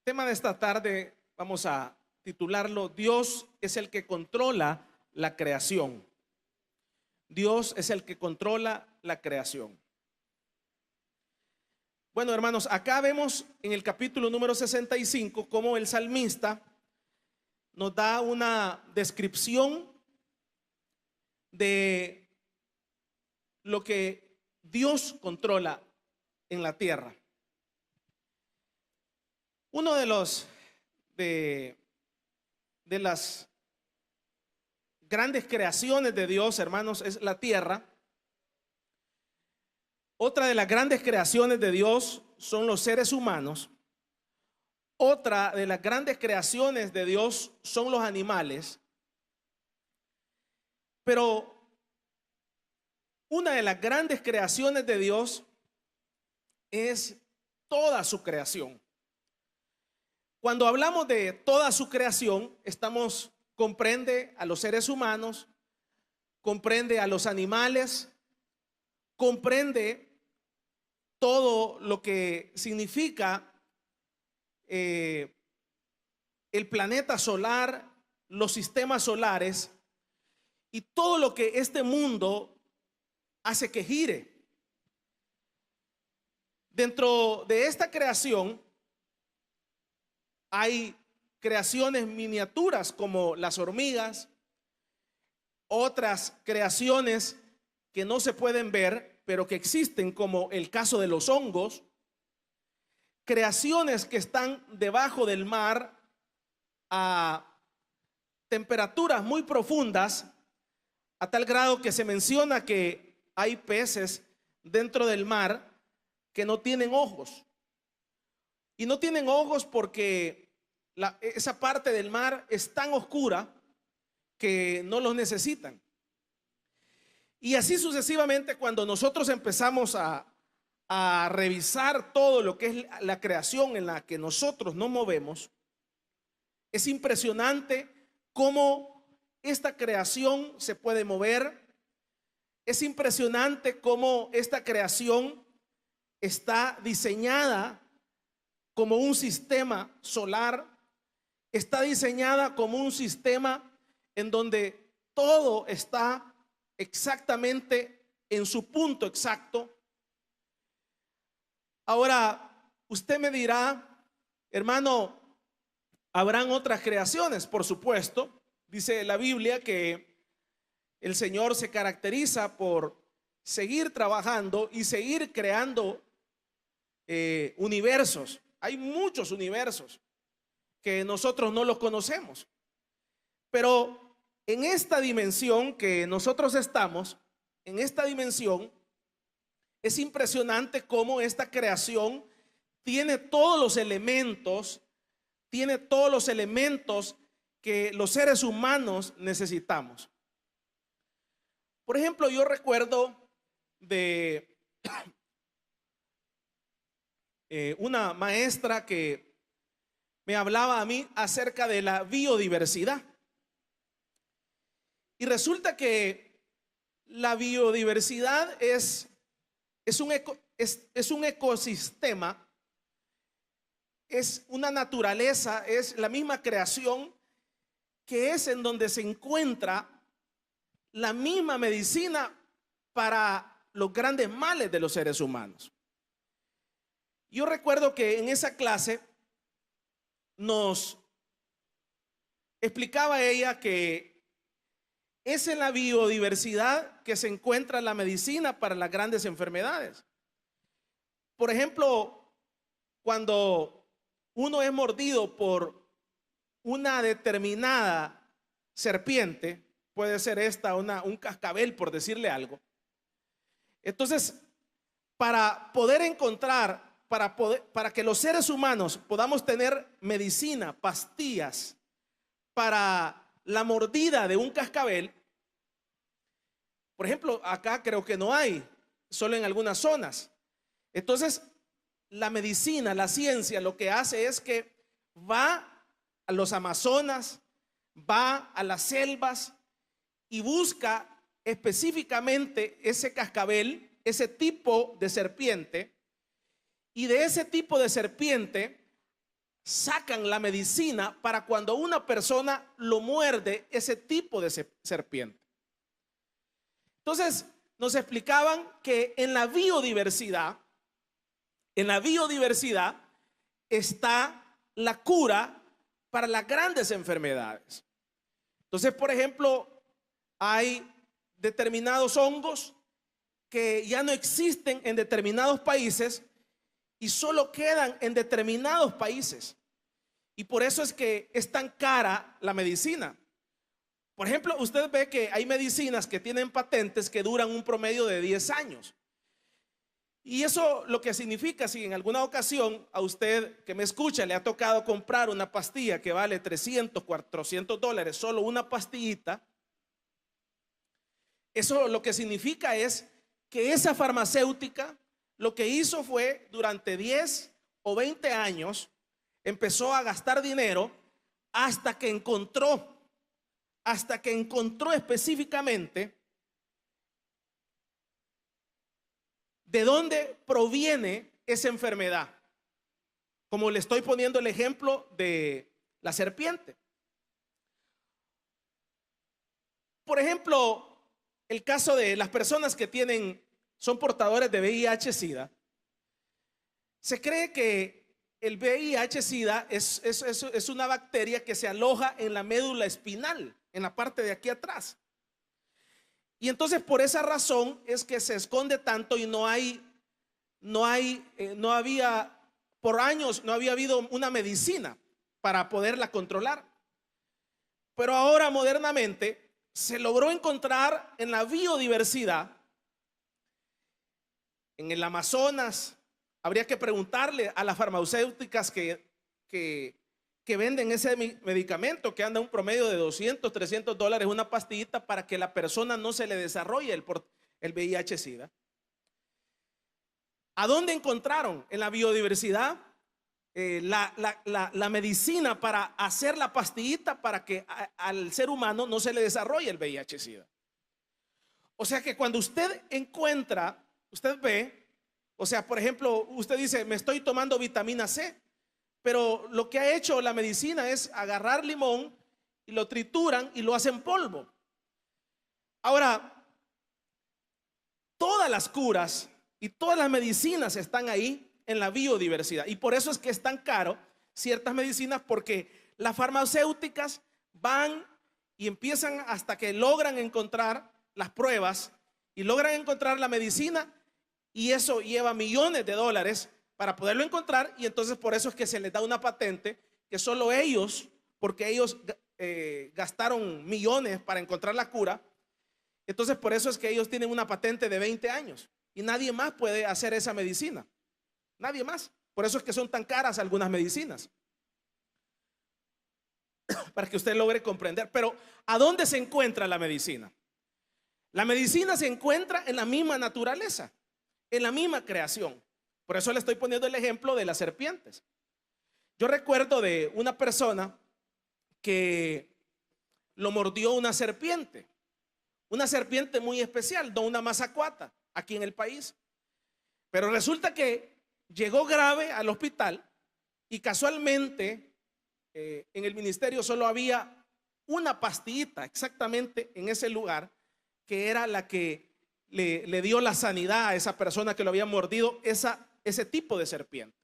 Tema de esta tarde vamos a titularlo: Dios es el que controla la creación. Dios es el que controla la creación. Bueno, hermanos, acá vemos en el capítulo número 65 cómo el salmista nos da una descripción de lo que Dios controla en la tierra. Uno de las grandes creaciones de Dios, hermanos, es la tierra. Otra de las grandes creaciones de Dios son los seres humanos. Otra de las grandes creaciones de Dios son los animales. Pero una de las grandes creaciones de Dios es toda su creación. Cuando hablamos de toda su creación, comprende a los seres humanos, comprende a los animales, comprende todo lo que significa el planeta solar, los sistemas solares y todo lo que este mundo hace que gire. Dentro de esta creación hay creaciones miniaturas como las hormigas, otras creaciones que no se pueden ver, pero que existen, como el caso de los hongos, creaciones que están debajo del mar a temperaturas muy profundas, a tal grado que se menciona que hay peces dentro del mar que no tienen ojos. Y no tienen ojos porque esa parte del mar es tan oscura que no los necesitan. Y así sucesivamente, cuando nosotros empezamos a revisar todo lo que es la creación en la que nosotros nos movemos, es impresionante cómo esta creación se puede mover. Es impresionante cómo esta creación está diseñada como un sistema solar, está diseñada como un sistema en donde todo está exactamente en su punto exacto. Ahora, usted me dirá, hermano, habrán otras creaciones, por supuesto. Dice la Biblia que el Señor se caracteriza por seguir trabajando y seguir creando universos. Hay muchos universos que nosotros no los conocemos, pero en esta dimensión que nosotros estamos, en esta dimensión, es impresionante cómo esta creación tiene todos los elementos, que los seres humanos necesitamos. Por ejemplo, yo recuerdo de una maestra que me hablaba a mí acerca de la biodiversidad. Y resulta que la biodiversidad es un ecosistema, es una naturaleza, es la misma creación, que es en donde se encuentra la misma medicina para los grandes males de los seres humanos. Yo recuerdo que en esa clase nos explicaba ella que es en la biodiversidad que se encuentra la medicina para las grandes enfermedades. Por ejemplo, cuando uno es mordido por una determinada serpiente, puede ser esta un cascabel, por decirle algo. Entonces, para poder encontrar, para que los seres humanos podamos tener medicina, pastillas para la mordida de un cascabel, por ejemplo, acá creo que no hay, solo en algunas zonas. Entonces, la medicina, la ciencia, lo que hace es que va a los Amazonas, va a las selvas y busca específicamente ese cascabel, ese tipo de serpiente, y de ese tipo de serpiente sacan la medicina para cuando una persona lo muerde ese tipo de serpiente. Entonces nos explicaban que en la biodiversidad está la cura para las grandes enfermedades. Entonces, por ejemplo, hay determinados hongos que ya no existen en determinados países y solo quedan en determinados países. Y por eso es que es tan cara la medicina. Por ejemplo, usted ve que hay medicinas que tienen patentes que duran un promedio de 10 años. Y eso lo que significa, si en alguna ocasión a usted que me escucha le ha tocado comprar una pastilla que vale $300, $400, solo una pastillita, eso lo que significa es que esa farmacéutica lo que hizo fue durante 10 o 20 años empezó a gastar dinero hasta que encontró específicamente de dónde proviene esa enfermedad. Como le estoy poniendo el ejemplo de la serpiente. Por ejemplo, el caso de las personas que son portadores de VIH-Sida. Se cree que el VIH-Sida es una bacteria que se aloja en la médula espinal, en la parte de aquí atrás. Y entonces por esa razón es que se esconde tanto y por años no había habido una medicina para poderla controlar. Pero ahora modernamente se logró encontrar en la biodiversidad, en el Amazonas. Habría que preguntarle a las farmacéuticas que venden ese medicamento que anda un promedio de $200, $300 una pastillita para que la persona no se le desarrolle el VIH-Sida. ¿A dónde encontraron en la biodiversidad la medicina para hacer la pastillita para que al ser humano no se le desarrolle el VIH-Sida? O sea que cuando usted encuentra, usted ve, o sea, por ejemplo, usted dice, me estoy tomando vitamina C. Pero lo que ha hecho la medicina es agarrar limón y lo trituran y lo hacen polvo. Ahora, todas las curas y todas las medicinas están ahí en la biodiversidad. Y por eso es que es tan caro ciertas medicinas, porque las farmacéuticas van y empiezan hasta que logran encontrar las pruebas y logran encontrar la medicina, y eso lleva millones de dólares para poderlo encontrar. Y entonces por eso es que se les da una patente que solo ellos, porque ellos gastaron millones para encontrar la cura, entonces por eso es que ellos tienen una patente de 20 años y nadie más puede hacer esa medicina, nadie más. Por eso es que son tan caras algunas medicinas, para que usted logre comprender. Pero ¿a dónde se encuentra la medicina? La medicina se encuentra en la misma naturaleza, en la misma creación. Por eso le estoy poniendo el ejemplo de las serpientes. Yo recuerdo de una persona que lo mordió una serpiente muy especial, no una mazacuata, aquí en el país. Pero resulta que llegó grave al hospital y casualmente en el ministerio solo había una pastillita exactamente en ese lugar, que era la que le dio la sanidad a esa persona que lo había mordido ese tipo de serpiente.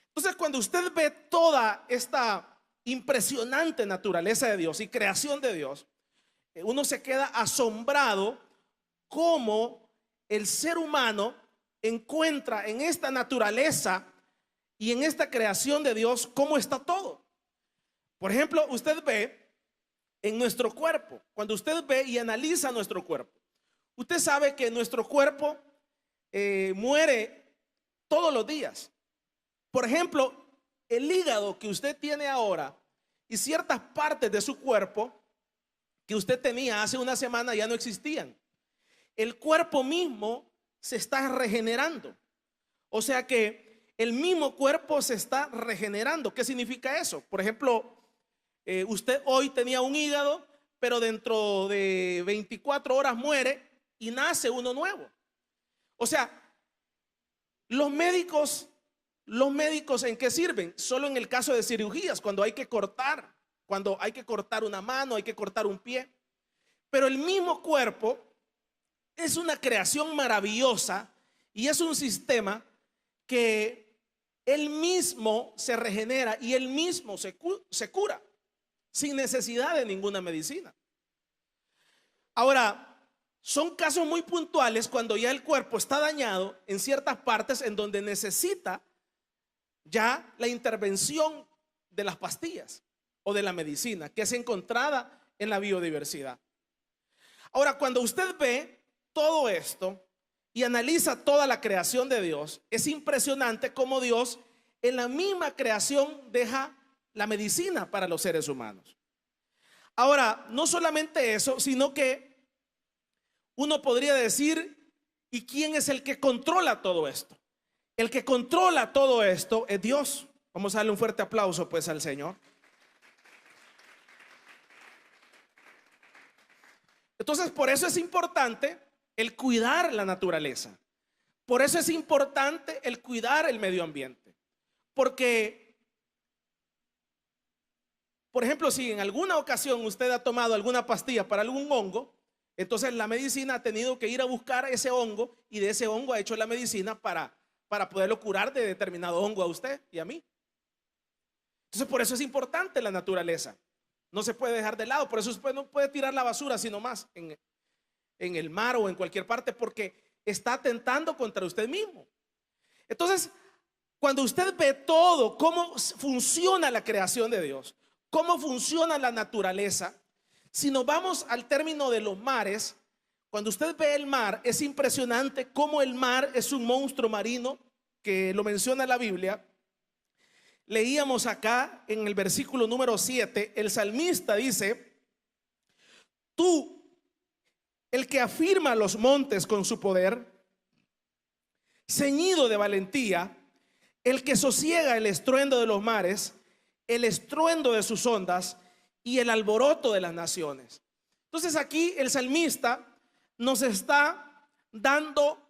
Entonces, cuando usted ve toda esta impresionante naturaleza de Dios y creación de Dios, uno se queda asombrado cómo el ser humano encuentra en esta naturaleza y en esta creación de Dios cómo está todo. Por ejemplo, usted ve en nuestro cuerpo, cuando usted ve y analiza nuestro cuerpo, usted sabe que nuestro cuerpo muere todos los días. Por ejemplo, el hígado que usted tiene ahora y ciertas partes de su cuerpo que usted tenía hace una semana ya no existían. El cuerpo mismo se está regenerando. O sea que el mismo cuerpo se está regenerando. ¿Qué significa eso? Por ejemplo, usted hoy tenía un hígado, pero dentro de 24 horas muere y nace uno nuevo. O sea, los médicos ¿Los médicos en qué sirven? Solo en el caso de cirugías, cuando hay que cortar una mano, hay que cortar un pie. Pero el mismo cuerpo es una creación maravillosa y es un sistema que él mismo se regenera y él mismo se cura sin necesidad de ninguna medicina. Ahora, son casos muy puntuales cuando ya el cuerpo está dañado en ciertas partes en donde necesita ya la intervención de las pastillas o de la medicina que es encontrada en la biodiversidad. Ahora, cuando usted ve todo esto y analiza toda la creación de Dios, es impresionante cómo Dios en la misma creación deja la medicina para los seres humanos. Ahora, no solamente eso, sino que uno podría decir, ¿y quién es el que controla todo esto? El que controla todo esto es Dios. Vamos a darle un fuerte aplauso pues al Señor. Entonces, por eso es importante el cuidar la naturaleza. Por eso es importante el cuidar el medio ambiente. Porque, por ejemplo, si en alguna ocasión usted ha tomado alguna pastilla para algún hongo, entonces la medicina ha tenido que ir a buscar ese hongo y de ese hongo ha hecho la medicina para poderlo curar de determinado hongo a usted y a mí. Entonces, por eso es importante la naturaleza. No se puede dejar de lado. Por eso usted no puede tirar la basura sino más en el mar o en cualquier parte, porque está atentando contra usted mismo. Entonces, cuando usted ve todo, cómo funciona la creación de Dios, cómo funciona la naturaleza, si nos vamos al término de los mares, cuando usted ve el mar, es impresionante cómo el mar es un monstruo marino, que lo menciona la Biblia. Leíamos acá en el versículo número 7, el salmista dice: tú, el que afirma los montes con su poder, ceñido de valentía, el que sosiega el estruendo de los mares, el estruendo de sus ondas y el alboroto de las naciones. Entonces aquí el salmista nos está dando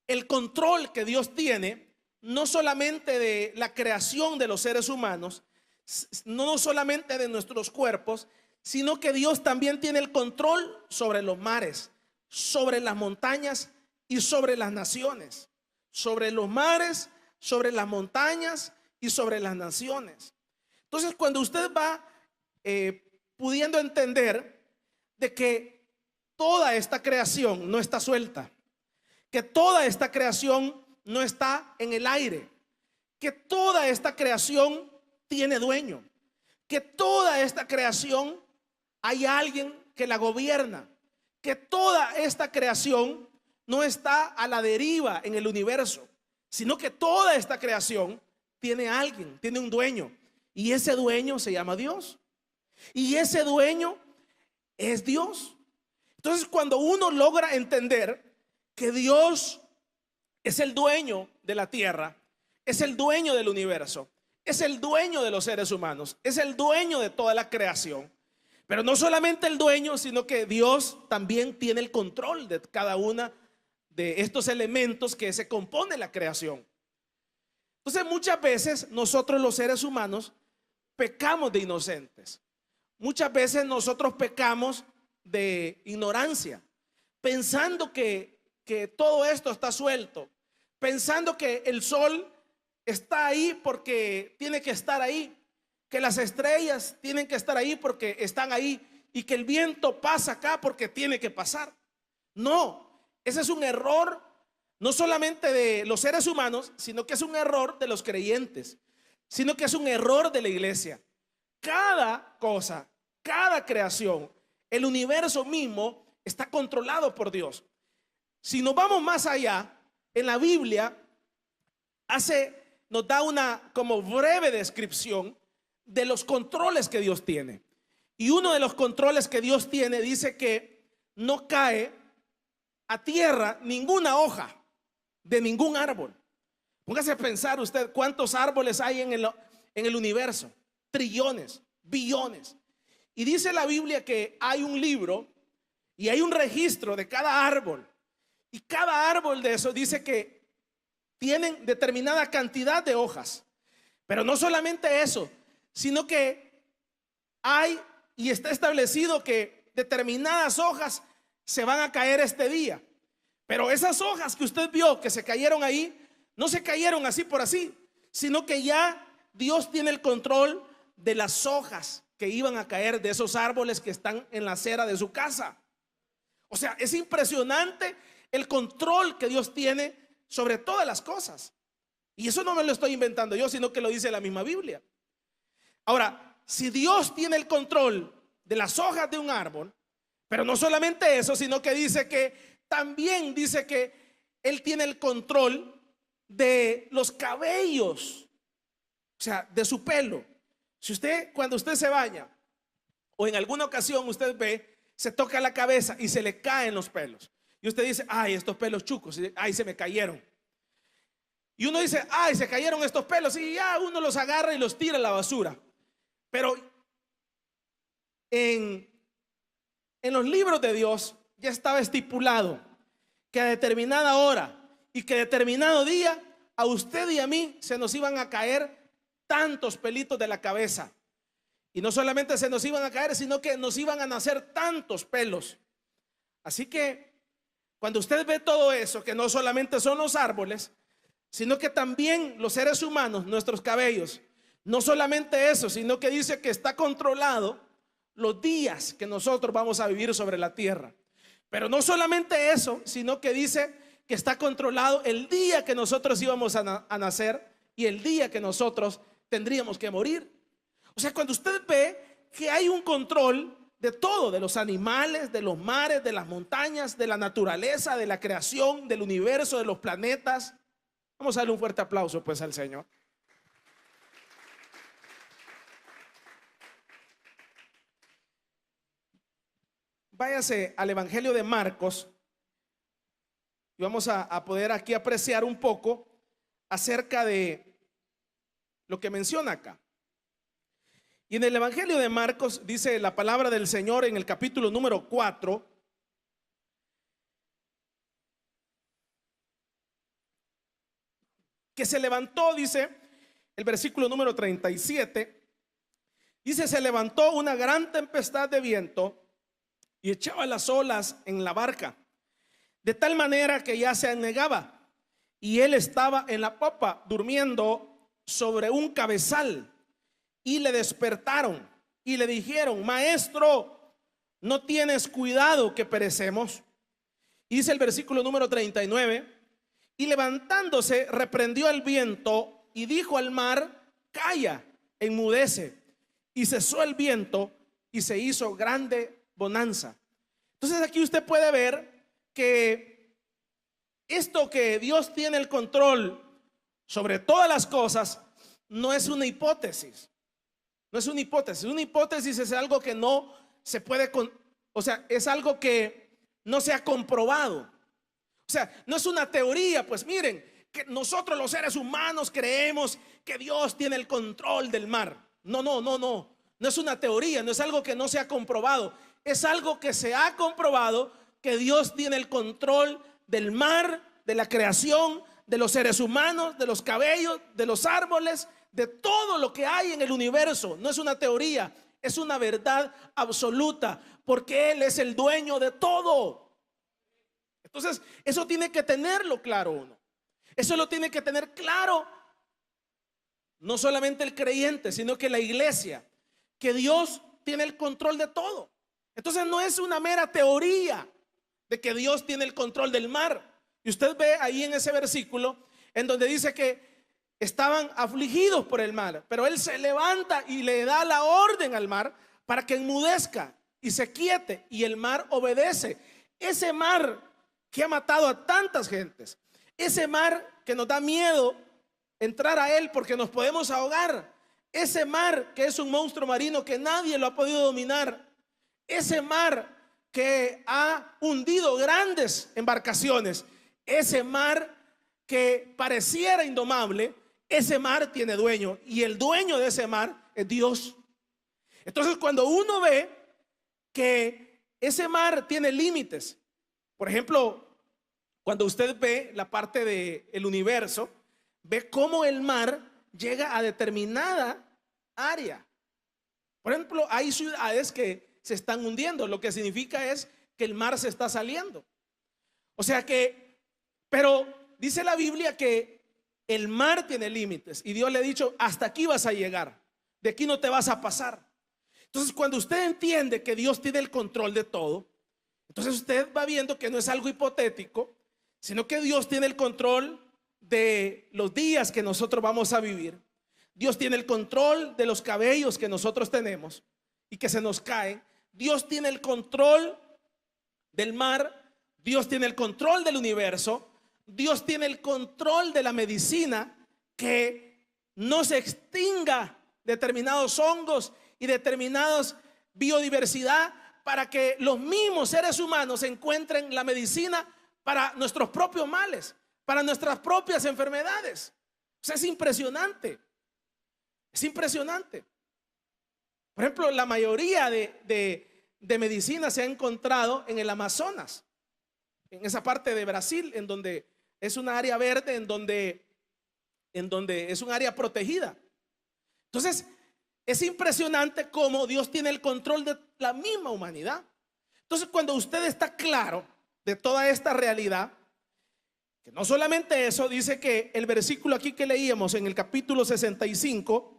el control que Dios tiene, no solamente de la creación de los seres humanos, no solamente de nuestros cuerpos, sino que Dios también tiene el control sobre los mares, sobre las montañas y sobre las naciones. Sobre los mares, sobre las montañas y sobre las naciones. Entonces, cuando usted va pudiendo entender de que toda esta creación no está suelta, que toda esta creación no está en el aire, que toda esta creación tiene dueño, que toda esta creación hay alguien que la gobierna, que toda esta creación no está a la deriva en el universo, sino que toda esta creación tiene alguien, tiene un dueño, y ese dueño se llama Dios, y ese dueño es Dios. Entonces, cuando uno logra entender que Dios es el dueño de la tierra, es el dueño del universo, es el dueño de los seres humanos, es el dueño de toda la creación, pero no solamente el dueño, sino que Dios también tiene el control de cada una de estos elementos que se compone la creación. Entonces, muchas veces nosotros los seres humanos pecamos de inocentes. Muchas veces nosotros pecamos de ignorancia, pensando que todo esto está suelto, pensando que el sol está ahí porque tiene que estar ahí, que las estrellas tienen que estar ahí porque están ahí, y que el viento pasa acá porque tiene que pasar. No, ese es un error no solamente de los seres humanos, sino que es un error de los creyentes, sino que es un error de la iglesia. Cada cosa, cada creación, el universo mismo está controlado por Dios. Si nos vamos más allá, en la Biblia nos da una como breve descripción de los controles que Dios tiene. Y uno de los controles que Dios tiene dice que no cae a tierra ninguna hoja de ningún árbol. Póngase a pensar usted cuántos árboles hay en el universo. Trillones, billones. Y dice la Biblia que hay un libro y hay un registro de cada árbol. Y cada árbol de eso dice que tienen determinada cantidad de hojas. Pero no solamente eso, sino que hay y está establecido que determinadas hojas se van a caer este día. Pero esas hojas que usted vio que se cayeron ahí, no se cayeron así por así, sino que ya Dios tiene el control de las hojas que iban a caer de esos árboles que están en la acera de su casa. O sea, es impresionante el control que Dios tiene sobre todas las cosas. Y eso no me lo estoy inventando yo, sino que lo dice la misma Biblia. Ahora, si Dios tiene el control de las hojas de un árbol, pero no solamente eso, sino que dice que también dice que Él tiene el control de los cabellos, o sea, de su pelo. Si usted, cuando usted se baña o en alguna ocasión usted ve, se toca la cabeza y se le caen los pelos, y usted dice: ay, estos pelos chucos, ay, se me cayeron. Y uno dice: ay, se cayeron estos pelos, y ya uno los agarra y los tira a la basura. Pero en los libros de Dios ya estaba estipulado que a determinada hora y que determinado día a usted y a mí se nos iban a caer tantos pelitos de la cabeza. Y no solamente se nos iban a caer, sino que nos iban a nacer tantos pelos. Así que cuando usted ve todo eso, que no solamente son los árboles, sino que también los seres humanos, nuestros cabellos, no solamente eso, sino que dice que está controlado los días que nosotros vamos a vivir sobre la tierra. Pero no solamente eso, sino que dice que está controlado el día que nosotros íbamos a nacer y el día que nosotros tendríamos que morir. O sea, cuando usted ve que hay un control de todo, de los animales, de los mares, de las montañas, de la naturaleza, de la creación, del universo, de los planetas. Vamos a darle un fuerte aplauso pues al Señor. Váyase al Evangelio de Marcos y vamos a poder aquí apreciar un poco acerca de lo que menciona acá. Y en el Evangelio de Marcos dice la palabra del Señor en el capítulo número 4, que se levantó, dice el versículo número 37, dice: se levantó una gran tempestad de viento y echaba las olas en la barca, de tal manera que ya se anegaba, y él estaba en la popa durmiendo sobre un cabezal. Y le despertaron y le dijeron: maestro, ¿no tienes cuidado que perecemos? Y dice el versículo número 39: y levantándose reprendió al viento y dijo al mar: calla, enmudece. Y cesó el viento y se hizo grande bonanza. Entonces aquí usted puede ver que esto, que Dios tiene el control sobre todas las cosas, no es una hipótesis. No es una hipótesis. Una hipótesis es algo que no se puede, o sea, es algo que no se ha comprobado. O sea, no es una teoría. Pues miren, que nosotros los seres humanos creemos que Dios tiene el control del mar. No, no, no, no. No es una teoría, no es algo que no se ha comprobado. Es algo que se ha comprobado, que Dios tiene el control del mar, de la creación, de los seres humanos, de los cabellos, de los árboles, de todo lo que hay en el universo. No es una teoría, es una verdad absoluta, porque Él es el dueño de todo. Entonces, eso tiene que tenerlo claro uno. Eso lo tiene que tener claro no solamente el creyente, sino que la iglesia, que Dios tiene el control de todo. Entonces no es una mera teoría de que Dios tiene el control del mar. Y usted ve ahí en ese versículo en donde dice que estaban afligidos por el mar, pero Él se levanta y le da la orden al mar para que enmudezca y se quiete, y el mar obedece. Ese mar que ha matado a tantas gentes, ese mar que nos da miedo entrar a él porque nos podemos ahogar, ese mar que es un monstruo marino que nadie lo ha podido dominar, ese mar que ha hundido grandes embarcaciones, ese mar que pareciera indomable, ese mar tiene dueño, y el dueño de ese mar es Dios. Entonces, cuando uno ve que ese mar tiene límites, por ejemplo, cuando usted ve la parte del universo, ve cómo el mar llega a determinada área. Por ejemplo, hay ciudades que se están hundiendo, lo que significa es que el mar se está saliendo. O sea que, pero dice la Biblia que el mar tiene límites y Dios le ha dicho, hasta aquí vas a llegar, de aquí no te vas a pasar. Entonces, cuando usted entiende que Dios tiene el control de todo, entonces usted va viendo que no es algo hipotético, sino que Dios tiene el control de los días que nosotros vamos a vivir. Dios tiene el control de los cabellos que nosotros tenemos y que se nos caen. Dios tiene el control del mar. Dios tiene el control del universo. Dios tiene el control de la medicina, que no se extinga determinados hongos y determinados biodiversidad, para que los mismos seres humanos encuentren la medicina para nuestros propios males, para nuestras propias enfermedades. O sea, es impresionante. Es impresionante. Por ejemplo, la mayoría de medicina se ha encontrado en el Amazonas, en esa parte de Brasil, en donde es una área verde, en donde es un área protegida. Entonces, es impresionante cómo Dios tiene el control de la misma humanidad. Entonces, cuando usted está claro de toda esta realidad, que no solamente eso, dice que el versículo aquí que leíamos en el capítulo 65,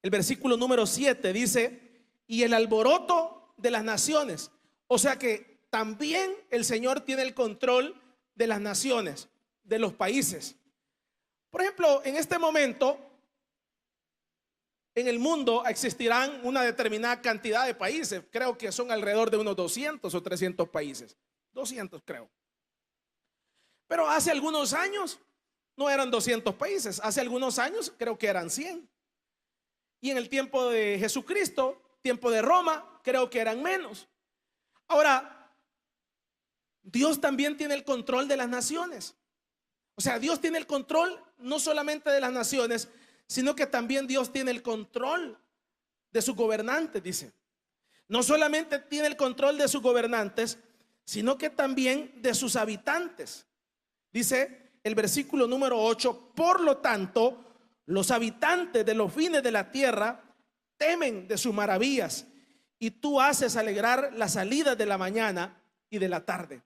el versículo número 7 dice, y el alboroto de las naciones. O sea que también el Señor tiene el control de las naciones, de los países. Por ejemplo, en este momento, en el mundo existirán una determinada cantidad de países. Creo que son alrededor de unos 200 o 300 países. 200 creo. Pero hace algunos años no eran 200 países. Hace algunos años creo que eran 100. Y en el tiempo de Jesucristo, tiempo de Roma, creo que eran menos. Ahora, Dios también tiene el control de las naciones. O sea, Dios tiene el control no solamente de las naciones, sino que también Dios tiene el control de sus gobernantes, dice. No solamente tiene el control de sus gobernantes, sino que también de sus habitantes. Dice el versículo número 8, por lo tanto, los habitantes de los fines de la tierra temen de sus maravillas, y tú haces alegrar las salidas de la mañana y de la tarde.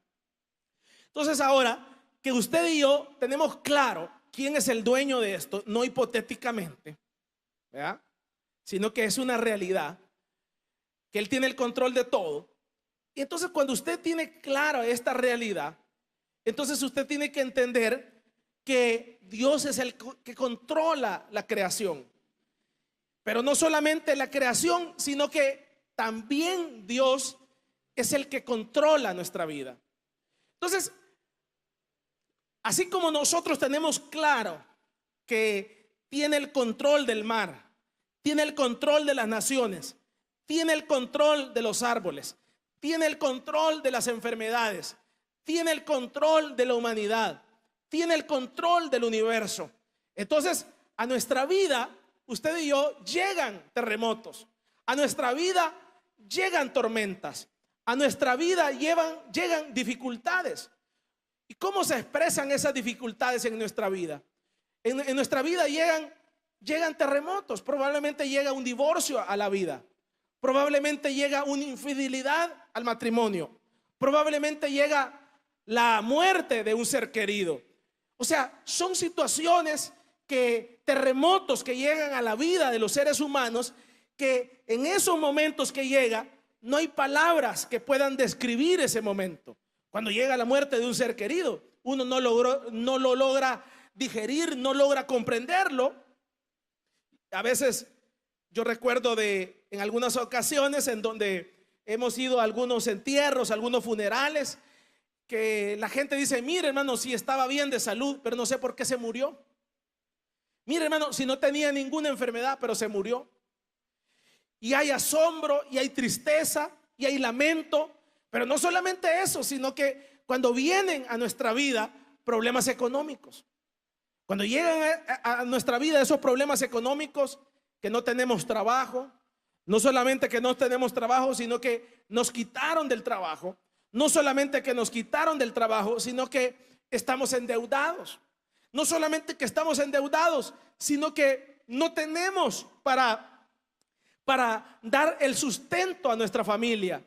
Entonces, ahora que usted y yo tenemos claro quién es el dueño de esto, no hipotéticamente, ¿verdad?, sino que es una realidad, que Él tiene el control de todo. Y entonces, cuando usted tiene claro esta realidad, entonces usted tiene que entender que Dios es el que controla la creación. Pero no solamente la creación, sino que también Dios es el que controla nuestra vida. Entonces, así como nosotros tenemos claro que tiene el control del mar, tiene el control de las naciones, tiene el control de los árboles, tiene el control de las enfermedades, tiene el control de la humanidad, tiene el control del universo. Entonces, a nuestra vida, usted y yo, llegan terremotos. A nuestra vida llegan tormentas. A nuestra vida llegan dificultades. ¿Y cómo se expresan esas dificultades en nuestra vida? En nuestra vida llegan terremotos. Probablemente llega un divorcio a la vida. Probablemente llega una infidelidad al matrimonio. Probablemente llega la muerte de un ser querido. O sea, son situaciones terremotos que llegan a la vida de los seres humanos, que en esos momentos que llega, no hay palabras que puedan describir ese momento. Cuando llega la muerte de un ser querido, uno no lo logra digerir, no logra comprenderlo. A veces yo recuerdo en algunas ocasiones en donde hemos ido a algunos entierros, algunos funerales, que la gente dice: mire, hermano, si estaba bien de salud, pero no sé por qué se murió. Mire, hermano, si no tenía ninguna enfermedad, pero se murió. Y hay asombro, y hay tristeza, y hay lamento. Pero no solamente eso, sino que cuando vienen a nuestra vida problemas económicos, cuando llegan a nuestra vida esos problemas económicos, que no tenemos trabajo, no solamente que no tenemos trabajo, sino que nos quitaron del trabajo, No solamente que nos quitaron del trabajo, sino que estamos endeudados. No solamente que estamos endeudados, sino que no tenemos para dar el sustento a nuestra familia.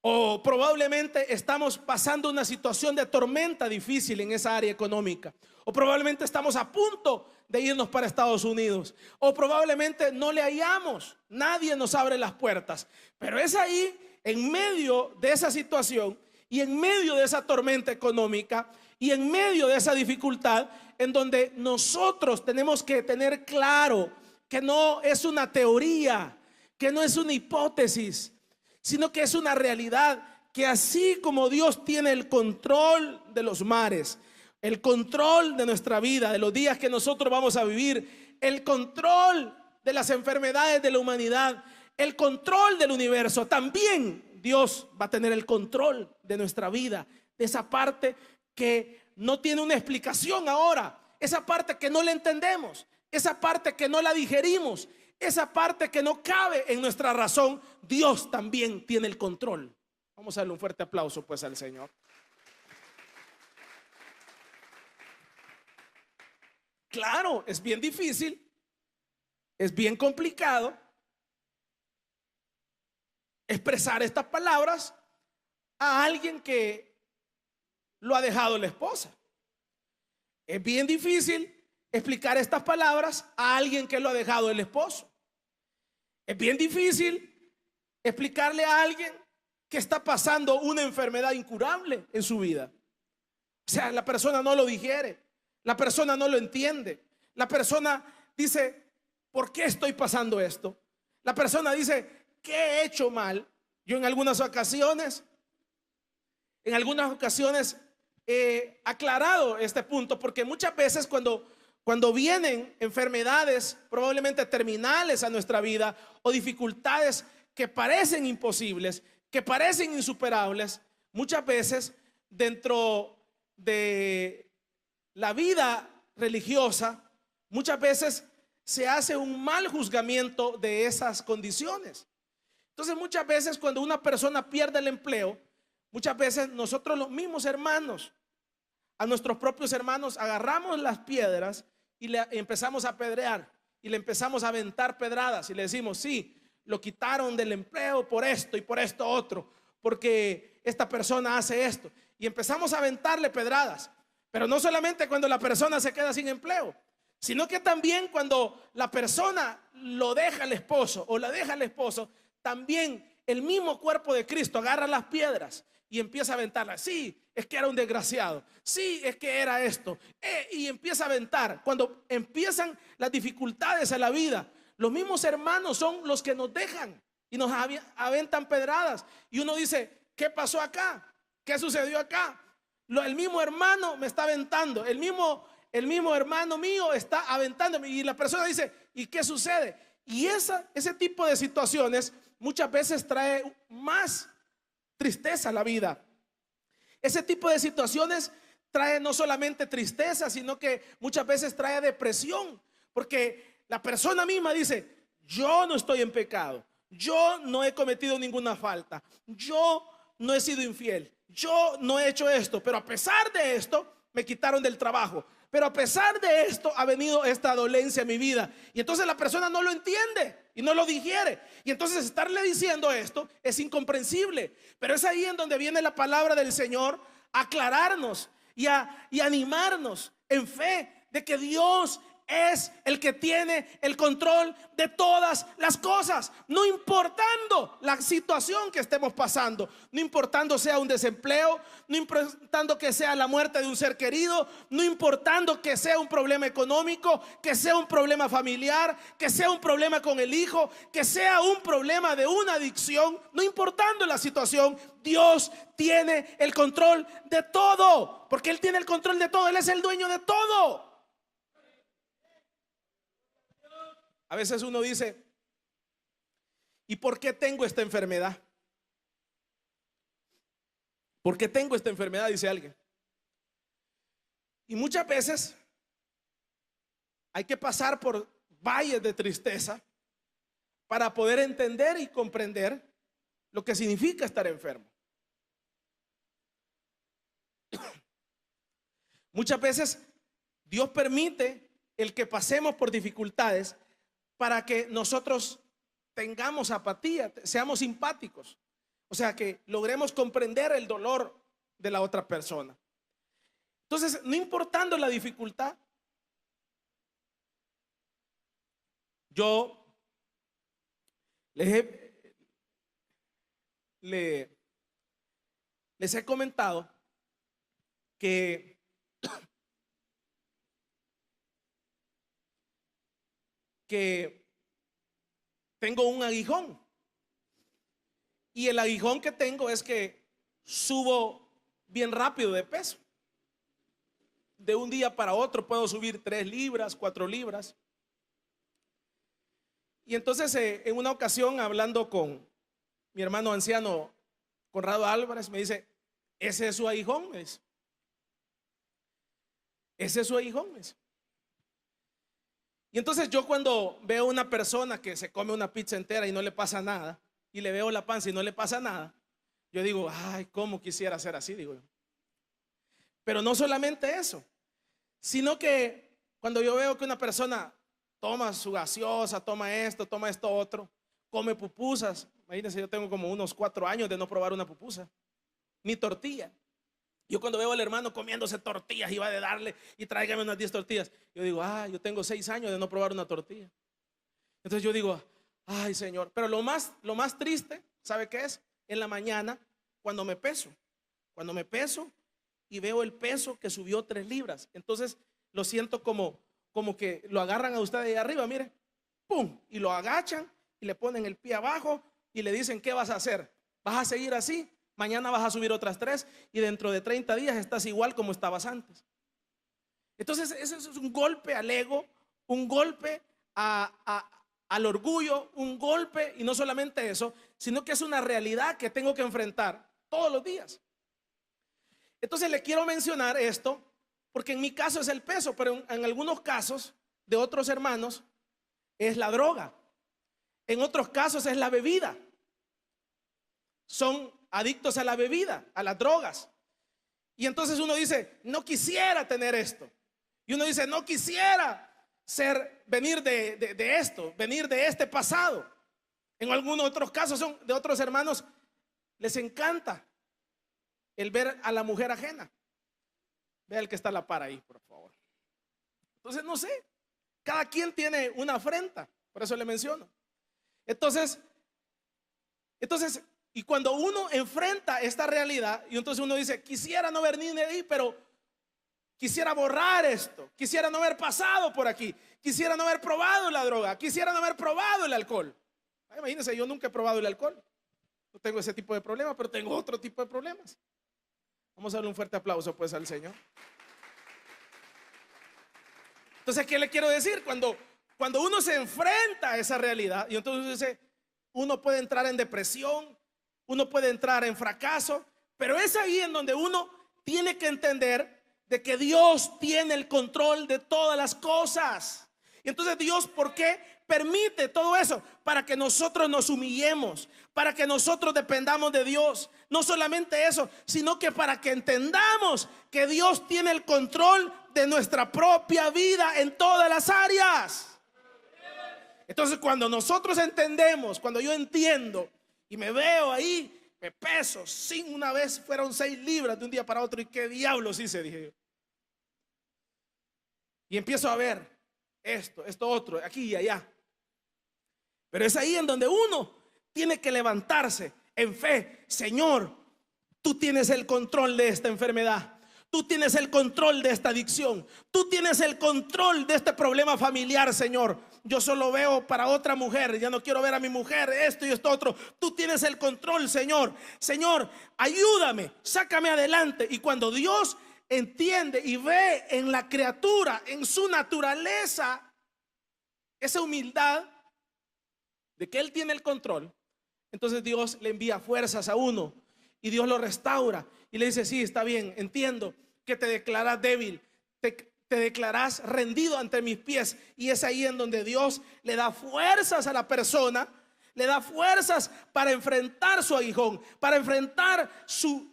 O probablemente estamos pasando una situación de tormenta difícil en esa área económica. O probablemente estamos a punto de irnos para Estados Unidos. O probablemente no le hallamos. Nadie nos abre las puertas. Pero es ahí, en medio de esa situación y en medio de esa tormenta económica y en medio de esa dificultad, en donde nosotros tenemos que tener claro que no es una teoría, que no es una hipótesis, sino que es una realidad, que así como Dios tiene el control de los mares, el control de nuestra vida, de los días que nosotros vamos a vivir, el control de las enfermedades de la humanidad, el control del universo, también Dios va a tener el control de nuestra vida, de esa parte que no tiene una explicación ahora, esa parte que no la entendemos, esa parte que no la digerimos, esa parte que no cabe en nuestra razón. Dios también tiene el control. Vamos a darle un fuerte aplauso pues al Señor. Claro, es bien difícil, es bien complicado expresar estas palabras a alguien que lo ha dejado la esposa. Es bien difícil explicar estas palabras a alguien que lo ha dejado el esposo. Es bien difícil explicarle a alguien que está pasando una enfermedad incurable en su vida. O sea, la persona no lo digiere, la persona no lo entiende, la persona dice, ¿por qué estoy pasando esto? La persona dice, ¿qué he hecho mal? Yo en algunas ocasiones he aclarado este punto, porque muchas veces cuando vienen enfermedades probablemente terminales a nuestra vida o dificultades que parecen imposibles, que parecen insuperables, muchas veces dentro de la vida religiosa, muchas veces se hace un mal juzgamiento de esas condiciones. Entonces muchas veces cuando una persona pierde el empleo, muchas veces nosotros los mismos hermanos, a nuestros propios hermanos, agarramos las piedras y le empezamos a apedrear y le empezamos a aventar pedradas y le decimos, sí, lo quitaron del empleo por esto y por esto otro, porque esta persona hace esto, y empezamos a aventarle pedradas. Pero no solamente cuando la persona se queda sin empleo, sino que también cuando la persona lo deja el esposo o la deja el esposo, también el mismo cuerpo de Cristo agarra las piedras y empieza a aventarlas. Sí, es que era un desgraciado. Sí, es que era esto. Y empieza a aventar. Cuando empiezan las dificultades a la vida, los mismos hermanos son los que nos dejan y nos aventan pedradas. Y uno dice, ¿qué pasó acá? ¿Qué sucedió acá? El mismo hermano me está aventando. El mismo hermano mío está aventándome. Y la persona dice, ¿y qué sucede? Y ese tipo de situaciones muchas veces trae más tristeza a la vida. Ese tipo de situaciones trae no solamente tristeza, sino que muchas veces trae depresión, porque la persona misma dice, yo no estoy en pecado, yo no he cometido ninguna falta, yo no he sido infiel, yo no he hecho esto, pero a pesar de esto me quitaron del trabajo, pero a pesar de esto ha venido esta dolencia a mi vida. Y entonces la persona no lo entiende y no lo digiere, y entonces estarle diciendo esto es incomprensible. Pero es ahí en donde viene la palabra del Señor a aclararnos y animarnos en fe de que Dios es el que tiene el control de todas las cosas, no importando la situación que estemos pasando, no importando sea un desempleo, no importando que sea la muerte de un ser querido, no importando que sea un problema económico, que sea un problema familiar, que sea un problema con el hijo, que sea un problema de una adicción, no importando la situación, Dios tiene el control de todo, porque Él tiene el control de todo, Él es el dueño de todo. A veces uno dice, ¿y por qué tengo esta enfermedad? ¿Por qué tengo esta enfermedad? Dice alguien. Y muchas veces hay que pasar por valles de tristeza para poder entender y comprender lo que significa estar enfermo. Muchas veces Dios permite el que pasemos por dificultades para que nosotros tengamos apatía, seamos simpáticos. O sea, que logremos comprender el dolor de la otra persona. Entonces, no importando la dificultad, yo les he comentado que tengo un aguijón. Y el aguijón que tengo es que subo bien rápido de peso. De un día para otro puedo subir 3 libras, 4 libras. Y entonces en una ocasión, hablando con mi hermano anciano Conrado Álvarez, me dice: ese es su aguijón, me dice. Ese es su aguijón, me dice. Y entonces yo, cuando veo a una persona que se come una pizza entera y no le pasa nada, y le veo la panza y no le pasa nada, yo digo: ay, cómo quisiera ser así, digo yo. Pero no solamente eso, sino que cuando yo veo que una persona toma su gaseosa, toma esto otro, come pupusas. Imagínense, yo tengo como unos 4 años de no probar una pupusa, ni tortilla. Yo cuando veo al hermano comiéndose tortillas y va de darle y tráigame unas 10 tortillas, yo digo: yo tengo 6 años de no probar una tortilla. Entonces yo digo: ay, Señor. Pero lo más triste, ¿sabe qué es? En la mañana, cuando me peso y veo el peso que subió 3 libras. Entonces lo siento como que lo agarran a usted de ahí arriba, mire, pum, y lo agachan y le ponen el pie abajo y le dicen: ¿qué vas a hacer? ¿Vas a seguir así? Mañana vas a subir otras 3 y dentro de 30 días estás igual como estabas antes. Entonces ese es un golpe al ego, un golpe al orgullo, un golpe, y no solamente eso, sino que es una realidad que tengo que enfrentar todos los días. Entonces le quiero mencionar esto porque en mi caso es el peso, pero en algunos casos de otros hermanos es la droga, en otros casos es la bebida. Son adictos a la bebida, a las drogas. Y entonces uno dice: no quisiera tener esto. Y uno dice: no quisiera venir de esto, venir de este pasado. En algunos otros casos son de otros hermanos, les encanta el ver a la mujer ajena. Vea el que está a la par ahí, por favor. Entonces, no sé, cada quien tiene una afrenta, por eso le menciono. Entonces, y cuando uno enfrenta esta realidad, y entonces uno dice: quisiera no haber ni de ahí, pero quisiera borrar esto, quisiera no haber pasado por aquí, quisiera no haber probado la droga, quisiera no haber probado el alcohol. Imagínense, yo nunca he probado el alcohol. No tengo ese tipo de problemas, pero tengo otro tipo de problemas. Vamos a darle un fuerte aplauso pues al Señor. Entonces, ¿qué le quiero decir? Cuando uno se enfrenta a esa realidad, y entonces dice, uno puede entrar en depresión, uno puede entrar en fracaso, pero es ahí en donde uno tiene que entender de que Dios tiene el control de todas las cosas. Y entonces Dios, ¿por qué permite todo eso? Para que nosotros nos humillemos, para que nosotros dependamos de Dios. No solamente eso, sino que para que entendamos que Dios tiene el control de nuestra propia vida en todas las áreas. Entonces, cuando nosotros entendemos, cuando yo entiendo y me veo ahí, me peso, sin una vez fueron 6 libras de un día para otro, y qué diablos hice, dije yo. Y empiezo a ver esto otro, aquí y allá. Pero es ahí en donde uno tiene que levantarse en fe. Señor, tú tienes el control de esta enfermedad. Tú tienes el control de esta adicción. Tú tienes el control de este problema familiar, Señor. Yo solo veo para otra mujer, ya no quiero ver a mi mujer, esto y esto otro. Tú tienes el control, Señor. Señor, ayúdame, sácame adelante. Y cuando Dios entiende y ve en la criatura, en su naturaleza, esa humildad de que Él tiene el control, entonces Dios le envía fuerzas a uno y Dios lo restaura y le dice: sí, está bien, entiendo que te declaras débil, te declaras rendido ante mis pies. Y es ahí en donde Dios le da fuerzas a la persona, le da fuerzas para enfrentar su aguijón, para enfrentar su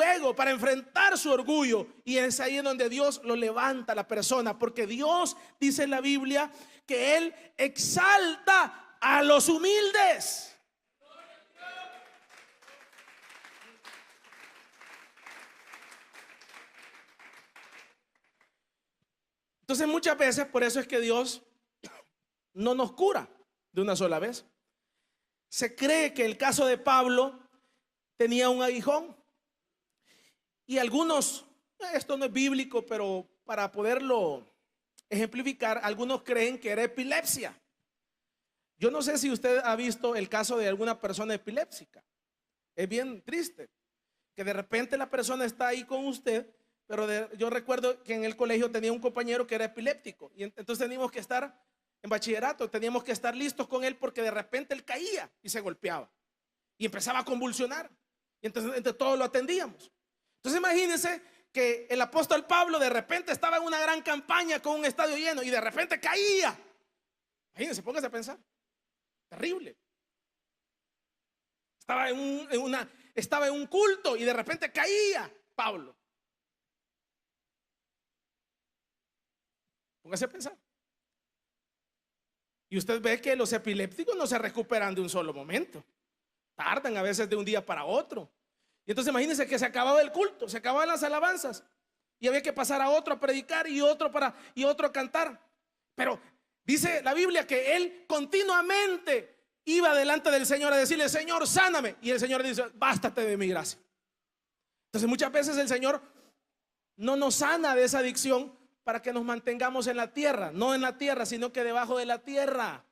ego, para enfrentar su orgullo. Y es ahí en donde Dios lo levanta a la persona, porque Dios dice en la Biblia que Él exalta a los humildes. Entonces muchas veces por eso es que Dios no nos cura de una sola vez. Se cree que el caso de Pablo tenía un aguijón, y algunos, esto no es bíblico, pero para poderlo ejemplificar, algunos creen que era epilepsia. Yo no sé si usted ha visto el caso de alguna persona epiléptica. Es bien triste que de repente la persona está ahí con usted. Pero yo recuerdo que en el colegio tenía un compañero que era epiléptico, y entonces teníamos que estar en bachillerato, teníamos que estar listos con él, porque de repente él caía y se golpeaba y empezaba a convulsionar, y entonces entre todos lo atendíamos. Entonces imagínense que el apóstol Pablo de repente estaba en una gran campaña con un estadio lleno y de repente caía. Imagínense, póngase a pensar. Terrible. Estaba en un culto y de repente caía Pablo. Póngase a pensar. Y usted ve que los epilépticos no se recuperan de un solo momento. Tardan a veces de un día para otro. Y entonces imagínense que se acababa el culto, se acababan las alabanzas, y había que pasar a otro a predicar y otro a cantar. Pero dice la Biblia que él continuamente iba delante del Señor a decirle: Señor, sáname. Y el Señor dice: bástate de mi gracia. Entonces muchas veces el Señor no nos sana de esa adicción para que nos mantengamos en la tierra, no en la tierra, sino que debajo de la tierra.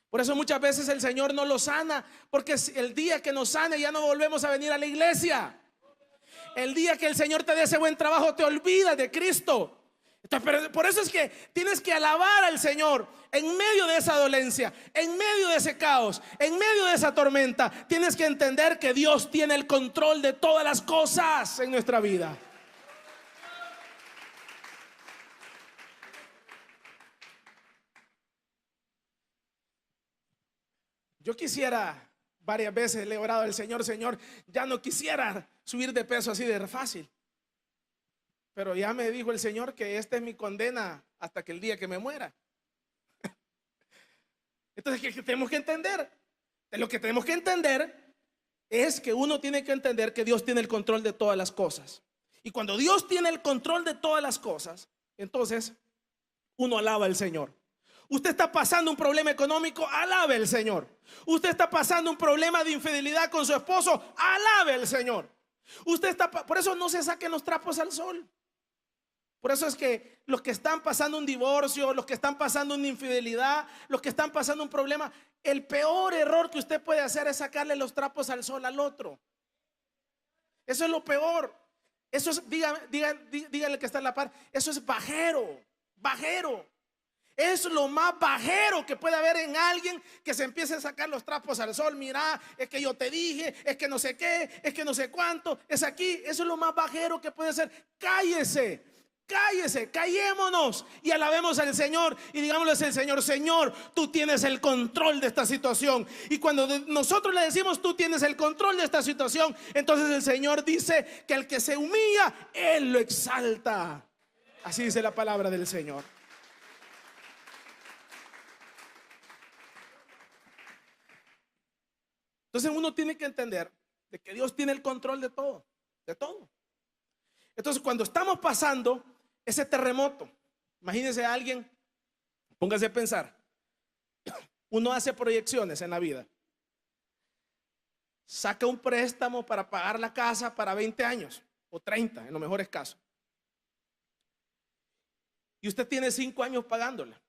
Por eso muchas veces el Señor no lo sana, porque el día que nos sane ya no volvemos a venir a la iglesia. El día que el Señor te dé ese buen trabajo, te olvidas de Cristo. Entonces, por eso es que tienes que alabar al Señor en medio de esa dolencia, en medio de ese caos, en medio de esa tormenta. Tienes que entender que Dios tiene el control de todas las cosas en nuestra vida. Yo quisiera, varias veces le he orado al Señor: Señor, ya no quisiera subir de peso así de fácil. Pero ya me dijo el Señor que esta es mi condena hasta que el día que me muera. Entonces, ¿qué tenemos que entender? Lo que tenemos que entender es que uno tiene que entender que Dios tiene el control de todas las cosas. Y cuando Dios tiene el control de todas las cosas, entonces uno alaba al Señor. Usted está pasando un problema económico, alabe al Señor. Usted está pasando un problema de infidelidad con su esposo, alabe al Señor. Por eso no se saquen los trapos al sol. Por eso es que los que están pasando un divorcio, los que están pasando una infidelidad, los que están pasando un problema, el peor error que usted puede hacer es sacarle los trapos al sol al otro. Eso es lo peor. Eso es, dígale que está en la par, eso es bajero. Es lo más bajero que puede haber en alguien, que se empiece a sacar los trapos al sol. Mira, es que yo te dije, es que no sé qué, es que no sé cuánto, es aquí. Eso es lo más bajero que puede ser. Cállese, callémonos y alabemos al Señor y digámosle al Señor: Señor, tú tienes el control de esta situación. Y cuando nosotros le decimos: tú tienes el control de esta situación, entonces el Señor dice que el que se humilla, Él lo exalta. Así dice la palabra del Señor. Entonces uno tiene que entender de que Dios tiene el control de todo, de todo. Entonces cuando estamos pasando ese terremoto, imagínense a alguien, póngase a pensar, uno hace proyecciones en la vida, saca un préstamo para pagar la casa para 20 años o 30 en los mejores casos, y usted tiene 5 años pagándola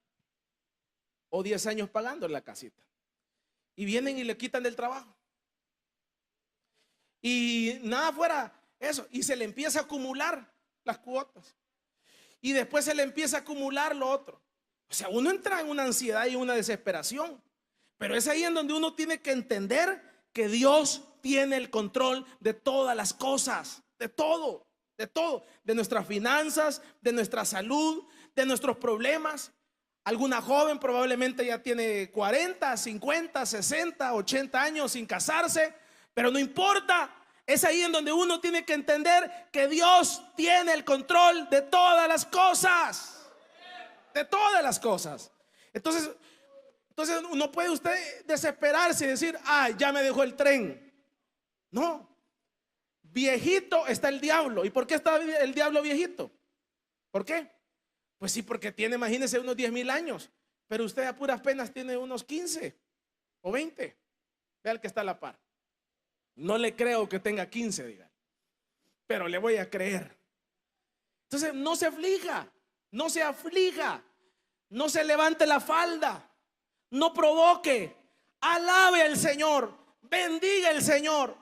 o 10 años pagando la casita, y vienen y le quitan del trabajo y nada fuera eso, y se le empieza a acumular las cuotas y después se le empieza a acumular lo otro. O sea, uno entra en una ansiedad y una desesperación. Pero es ahí en donde uno tiene que entender que Dios tiene el control de todas las cosas, de todo, de nuestras finanzas, de nuestra salud, de nuestros problemas. Alguna joven probablemente ya tiene 40, 50, 60, 80 años sin casarse, pero no importa. Es ahí en donde uno tiene que entender que Dios tiene el control de todas las cosas. De todas las cosas. Entonces no puede usted desesperarse y decir, ay, ya me dejó el tren. No. Viejito está el diablo. ¿Y por qué está el diablo viejito? ¿Por qué? Pues sí, porque tiene, imagínese, unos 10,000 años. Pero usted a puras penas tiene unos 15 o 20. Vea el que está a la par. No le creo que tenga 15, diga, pero le voy a creer. Entonces no se aflija, no se aflija, no se levante la falda, no provoque, alabe al Señor, bendiga al Señor.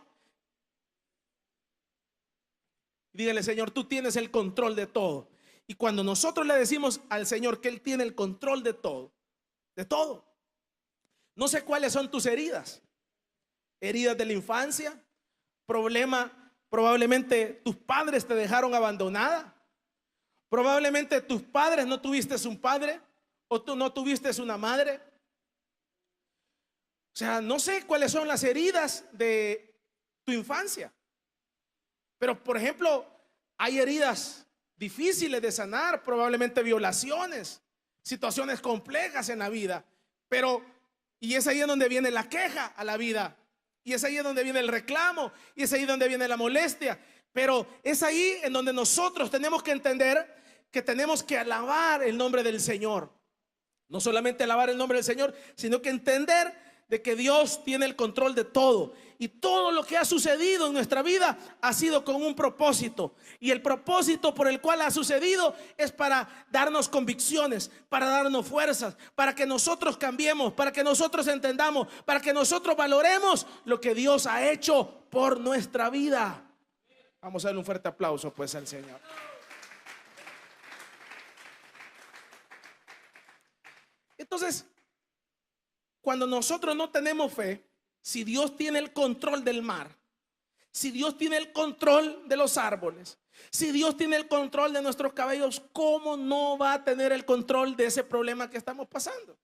Dígale, Señor, tú tienes el control de todo. Y cuando nosotros le decimos al Señor que Él tiene el control de todo, no sé cuáles son tus heridas. Heridas de la infancia, probablemente tus padres te dejaron abandonada, probablemente tus padres no tuviste un padre o tú no tuviste una madre. O sea, no sé cuáles son las heridas de tu infancia, pero por ejemplo, hay heridas difíciles de sanar, probablemente violaciones, situaciones complejas en la vida, y es ahí en donde viene la queja a la vida. Y es ahí donde viene el reclamo, y es ahí donde viene la molestia. Pero es ahí en donde nosotros tenemos que entender que tenemos que alabar el nombre del Señor. No solamente alabar el nombre del Señor, sino que entender de que Dios tiene el control de todo. Y todo lo que ha sucedido en nuestra vida ha sido con un propósito. Y el propósito por el cual ha sucedido es para darnos convicciones, para darnos fuerzas, para que nosotros cambiemos, para que nosotros entendamos, para que nosotros valoremos lo que Dios ha hecho por nuestra vida. Vamos a darle un fuerte aplauso pues al Señor. Entonces, cuando nosotros no tenemos fe, si Dios tiene el control del mar, si Dios tiene el control de los árboles, si Dios tiene el control de nuestros cabellos, ¿cómo no va a tener el control de ese problema que estamos pasando?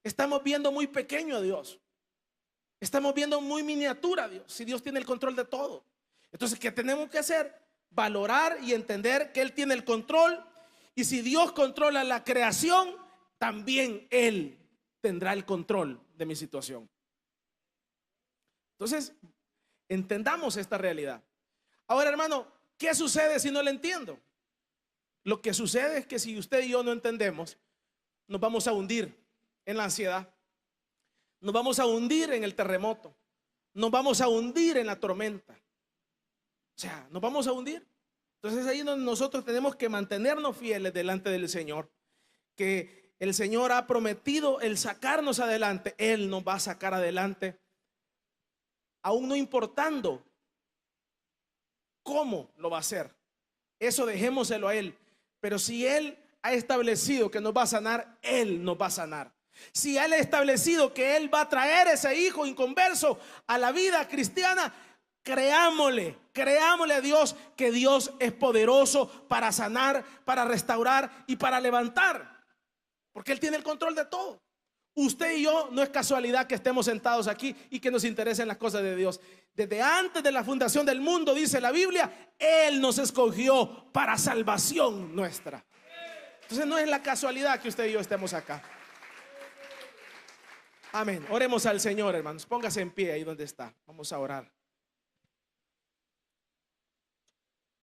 Estamos viendo muy pequeño a Dios. Estamos viendo muy miniatura a Dios, si Dios tiene el control de todo. Entonces, ¿qué tenemos que hacer? Valorar y entender que Él tiene el control. Y si Dios controla la creación, también Él tendrá el control de mi situación. Entonces, entendamos esta realidad. Ahora, hermano, ¿qué sucede si no lo entiendo? Lo que sucede es que si usted y yo no entendemos, nos vamos a hundir en la ansiedad, nos vamos a hundir en el terremoto, nos vamos a hundir en la tormenta. O sea, nos vamos a hundir. Entonces ahí donde nosotros tenemos que mantenernos fieles delante del Señor, que el Señor ha prometido el sacarnos adelante. Él nos va a sacar adelante, aún no importando cómo lo va a hacer. Eso dejémoselo a Él. Pero si Él ha establecido que nos va a sanar, Él nos va a sanar. Si Él ha establecido que Él va a traer ese hijo inconverso a la vida cristiana, creámosle a Dios que Dios es poderoso para sanar, para restaurar y para levantar. Porque Él tiene el control de todo. Usted y yo, no es casualidad que estemos sentados aquí y que nos interesen las cosas de Dios. Desde antes de la fundación del mundo, dice la Biblia, Él nos escogió para salvación nuestra. Entonces no es la casualidad que usted y yo estemos acá. Amén. Oremos al Señor, hermanos. Póngase en pie ahí donde está. Vamos a orar.